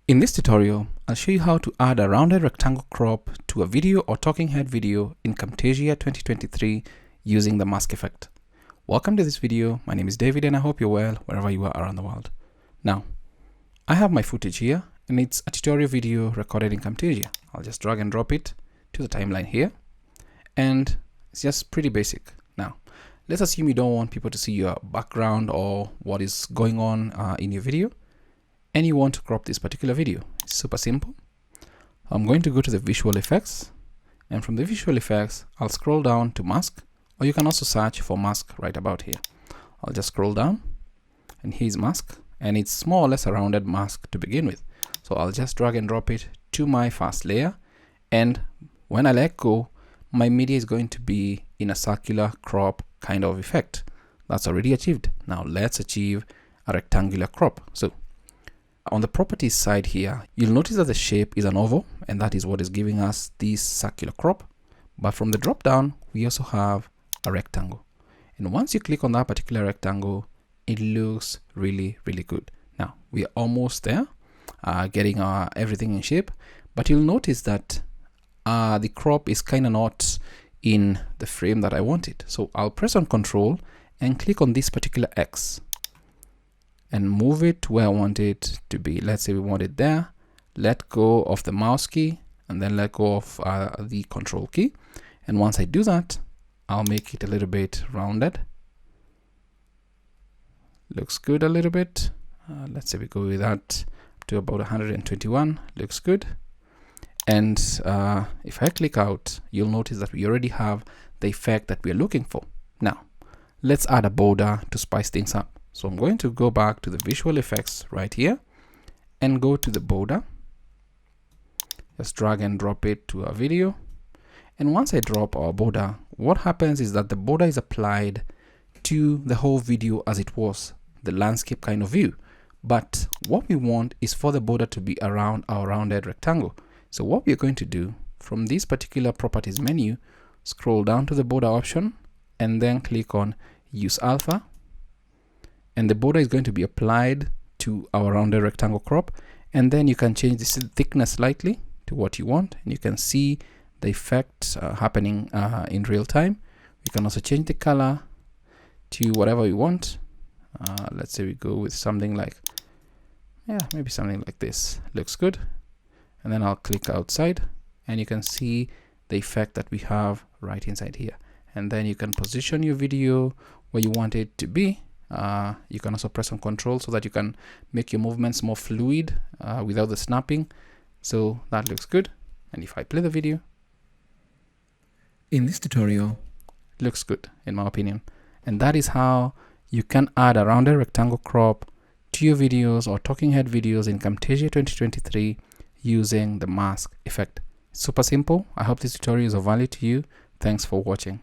In this tutorial, I'll show you how to add a rounded rectangle crop to a video or talking head video in Camtasia 2023 using the mask effect. Welcome to this video. My name is David and I hope you're well wherever you are around the world. Now, I have my footage here and it's a tutorial video recorded in Camtasia. I'll just drag and drop it to the timeline here and it's just pretty basic. Now, let's assume you don't want people to see your background or what is going on in your video, and you want to crop this particular video. It's super simple. I'm going to go to the visual effects, and from the visual effects I'll scroll down to mask, or you can also search for mask right about here. I'll just scroll down and here's mask, and it's more or less a rounded mask to begin with. So I'll just drag and drop it to my first layer, and when I let go, my media is going to be in a circular crop kind of effect. That's already achieved. Now let's achieve a rectangular crop. So on the properties side here, you'll notice that the shape is an oval, and that is what is giving us this circular crop. But from the drop down, we also have a rectangle. And once you click on that particular rectangle, it looks really, really good. Now, we are almost there, getting everything in shape. But you'll notice that the crop is kind of not in the frame that I want it. So I'll press on Control and click on this particular X and move it to where I want it to be. Let's say we want it there. Let go of the mouse key and then let go of the Control key. And once I do that, I'll make it a little bit rounded. Looks good a little bit. Let's say we go with that to about 121. Looks good. And if I click out, you'll notice that we already have the effect that we're looking for. Now, let's add a border to spice things up. So I'm going to go back to the visual effects right here and go to the border. Just drag and drop it to our video. And once I drop our border, what happens is that the border is applied to the whole video as it was, the landscape kind of view. But what we want is for the border to be around our rounded rectangle. So what we're going to do from this particular properties menu, scroll down to the border option and then click on use alpha. And the border is going to be applied to our rounded rectangle crop, and then you can change the thickness slightly to what you want, and you can see the effect happening in real time. You can also change the color to whatever you want. Let's say we go with something like, maybe something like this. Looks good. And then I'll click outside and you can see the effect that we have right inside here. And then you can position your video where you want it to be. You can also press on Control so that you can make your movements more fluid without the snapping. So that looks good. And if I play the video, in this tutorial, it looks good in my opinion. And that is how you can add a rounded rectangle crop to your videos or talking head videos in Camtasia 2023 using the mask effect. It's super simple. I hope this tutorial is of value to you. Thanks for watching.